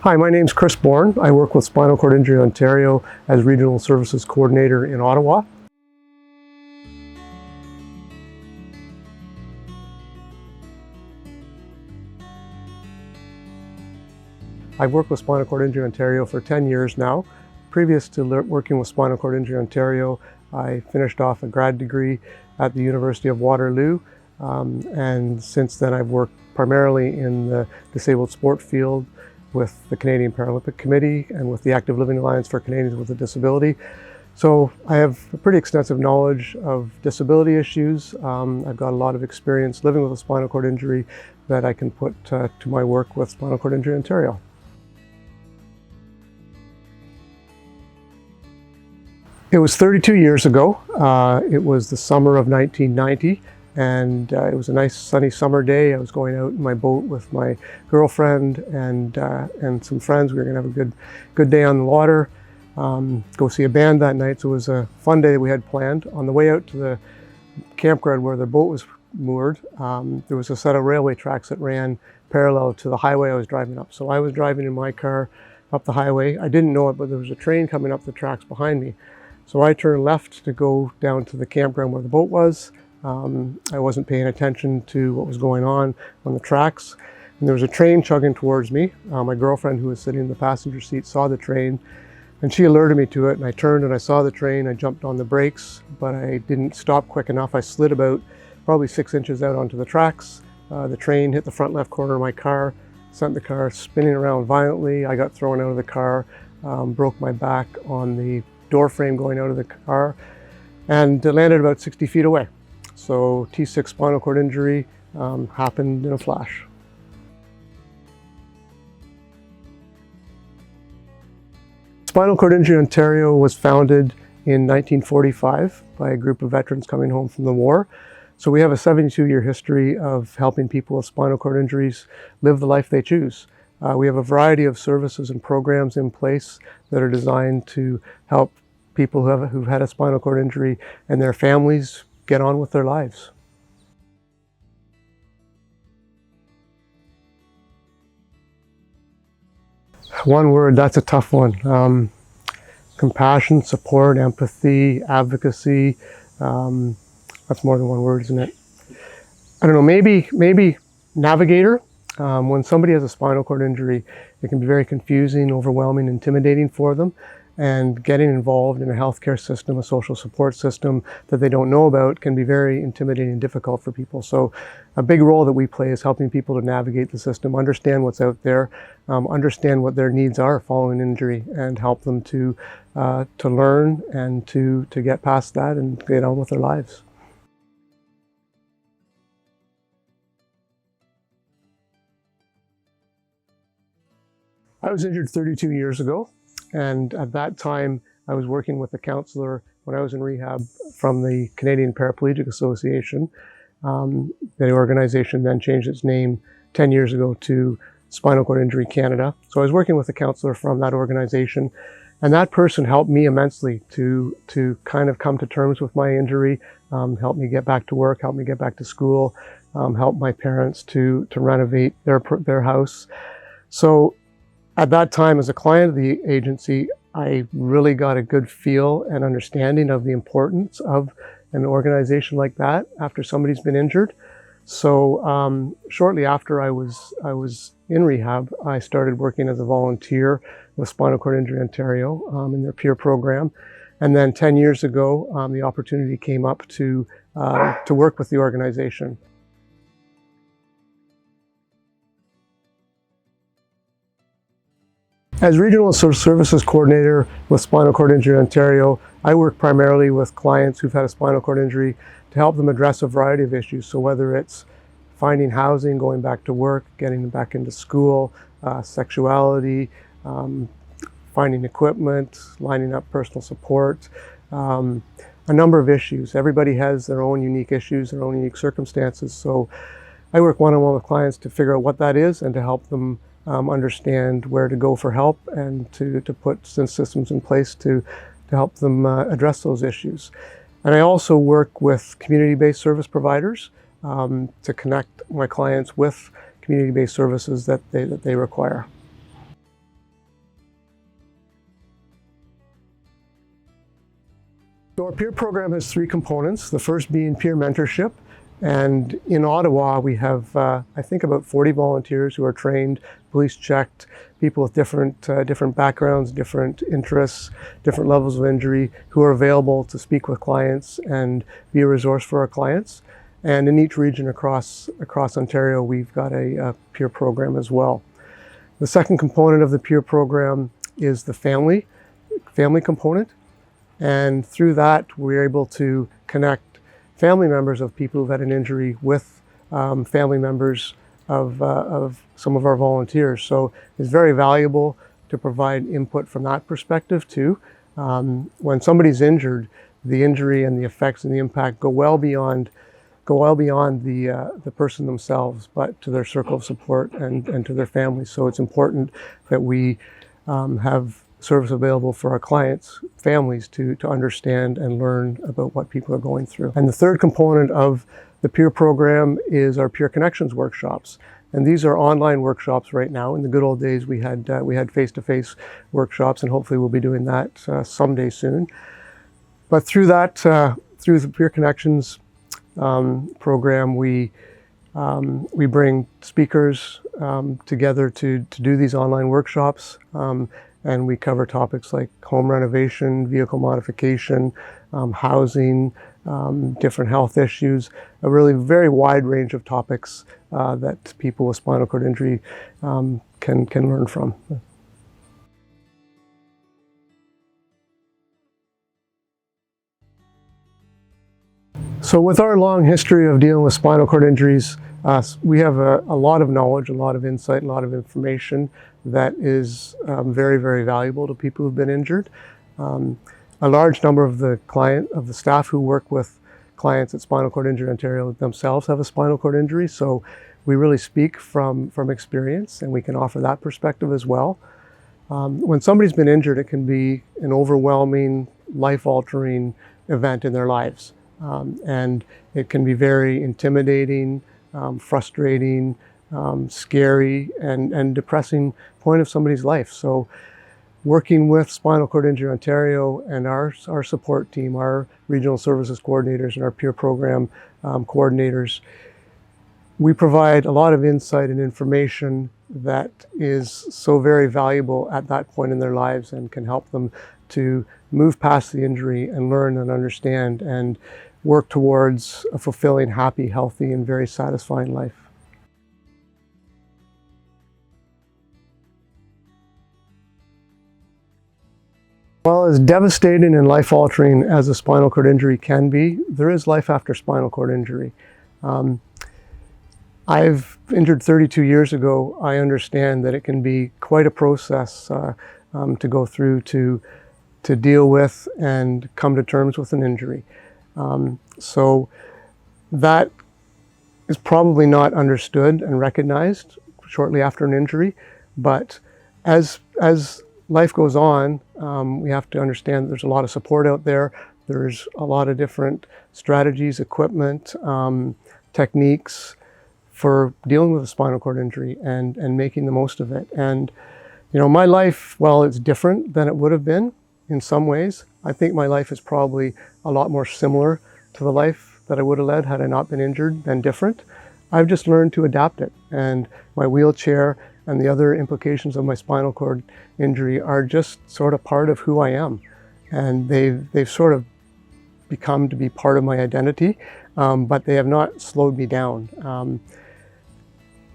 Hi, my name's Chris Bourne. I work with Spinal Cord Injury Ontario as Regional Services Coordinator in Ottawa. I've worked with Spinal Cord Injury Ontario for 10 years now. Previous to working with Spinal Cord Injury Ontario, I finished off a grad degree at the University of Waterloo, and since then I've worked primarily in the disabled sport field with the Canadian Paralympic Committee and with the Active Living Alliance for Canadians with a Disability. So I have a pretty extensive knowledge of disability issues. I've got a lot of experience living with a spinal cord injury that I can put to my work with Spinal Cord Injury Ontario. It was 32 years ago. It was the summer of 1990, and it was a nice sunny summer day. I was going out in my boat with my girlfriend and some friends. We were going to have a good day on the water, go see a band that night. So it was a fun day that we had planned. On the way out to the campground where the boat was moored, there was a set of railway tracks that ran parallel to the highway I was driving up. So I was driving in my car up the highway. I didn't know it, but there was a train coming up the tracks behind me. So I turned left to go down to the campground where the boat was. I wasn't paying attention to what was going on the tracks. And there was a train chugging towards me. My girlfriend, who was sitting in the passenger seat, saw the train and she alerted me to it. And I turned and I saw the train. I jumped on the brakes, but I didn't stop quick enough. I slid about probably 6 inches out onto the tracks. The train hit the front left corner of my car, sent the car spinning around violently. I got thrown out of the car, broke my back on the door frame going out of the car, and landed about 60 feet away. So T6 spinal cord injury happened in a flash. Spinal Cord Injury Ontario was founded in 1945 by a group of veterans coming home from the war. So we have a 72-year history of helping people with spinal cord injuries live the life they choose. We have a variety of services and programs in place that are designed to help people who've had a spinal cord injury and their families get on with their lives. One word, that's a tough one. Compassion, support, empathy, advocacy. That's more than one word, isn't it? I don't know, maybe navigator. When somebody has a spinal cord injury, it can be very confusing, overwhelming, intimidating for them. And getting involved in a healthcare system, a social support system that they don't know about can be very intimidating and difficult for people. So a big role that we play is helping people to navigate the system, understand what's out there, understand what their needs are following injury, and help them to learn and to get past that and get on with their lives. I was injured 32 years ago. And at that time, I was working with a counselor when I was in rehab from the Canadian Paraplegic Association. The organization then changed its name 10 years ago to Spinal Cord Injury Canada. So I was working with a counselor from that organization, and that person helped me immensely to kind of come to terms with my injury, help me get back to work, help me get back to school, help my parents to renovate their house. So at that time, as a client of the agency, I really got a good feel and understanding of the importance of an organization like that after somebody's been injured. So shortly after I was in rehab, I started working as a volunteer with Spinal Cord Injury Ontario in their peer program. And then 10 years ago, the opportunity came up to work with the organization. As Regional Services Coordinator with Spinal Cord Injury Ontario, I work primarily with clients who've had a spinal cord injury to help them address a variety of issues. So whether it's finding housing, going back to work, getting them back into school, sexuality, finding equipment, lining up personal support, a number of issues. Everybody has their own unique issues, their own unique circumstances. So I work one-on-one with clients to figure out what that is and to help them understand where to go for help and to put systems in place to help them address those issues. And I also work with community-based service providers to connect my clients with community-based services that they require. So our peer program has three components, the first being peer mentorship. And in Ottawa, we have, I think, about 40 volunteers who are trained, police checked, people with different backgrounds, different interests, different levels of injury, who are available to speak with clients and be a resource for our clients. And in each region across Ontario, we've got a peer program as well. The second component of the peer program is the family component. And through that, we're able to connect family members of people who've had an injury with family members of some of our volunteers. So it's very valuable to provide input from that perspective too. When somebody's injured, the injury and the effects and the impact go well beyond the person themselves, but to their circle of support and to their families. So it's important that we have service available for our clients' families to understand and learn about what people are going through. And the third component of the peer program is our peer connections workshops. And these are online workshops right now. In the good old days, we had face-to-face workshops, and hopefully we'll be doing that someday soon. But through that, through the peer connections program, we bring speakers together to do these online workshops. And we cover topics like home renovation, vehicle modification, housing, different health issues, a really very wide range of topics that people with spinal cord injury can learn from. So with our long history of dealing with spinal cord injuries, we have a lot of knowledge, a lot of insight, a lot of information that is very, very valuable to people who've been injured. A large number of the staff who work with clients at Spinal Cord Injury Ontario themselves have a spinal cord injury, so we really speak from experience, and we can offer that perspective as well. When somebody's been injured, it can be an overwhelming, life-altering event in their lives. And it can be very intimidating, frustrating, scary, and depressing point of somebody's life. So working with Spinal Cord Injury Ontario and our support team, our regional services coordinators and our peer program coordinators, we provide a lot of insight and information that is so very valuable at that point in their lives and can help them to move past the injury and learn and understand and work towards a fulfilling, happy, healthy, and very satisfying life. Well, as devastating and life-altering as a spinal cord injury can be, there is life after spinal cord injury. I've injured 32 years ago. I understand that it can be quite a process to go through to deal with and come to terms with an injury. So that is probably not understood and recognized shortly after an injury, but as life goes on, we have to understand that there's a lot of support out there. There's a lot of different strategies, equipment, techniques for dealing with a spinal cord injury and making the most of it. And, you know, my life, while it's different than it would have been in some ways, I think my life is probably a lot more similar to the life that I would have led had I not been injured than different. I've just learned to adapt it. And my wheelchair and the other implications of my spinal cord injury are just sort of part of who I am. And they've sort of become to be part of my identity, but they have not slowed me down.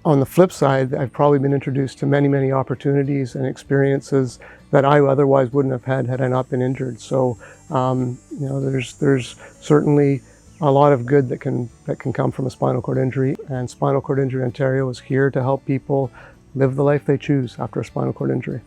On the flip side, I've probably been introduced to many, many opportunities and experiences that I otherwise wouldn't have had I not been injured. So, you know, there's certainly a lot of good that can come from a spinal cord injury. And Spinal Cord Injury Ontario is here to help people live the life they choose after a spinal cord injury.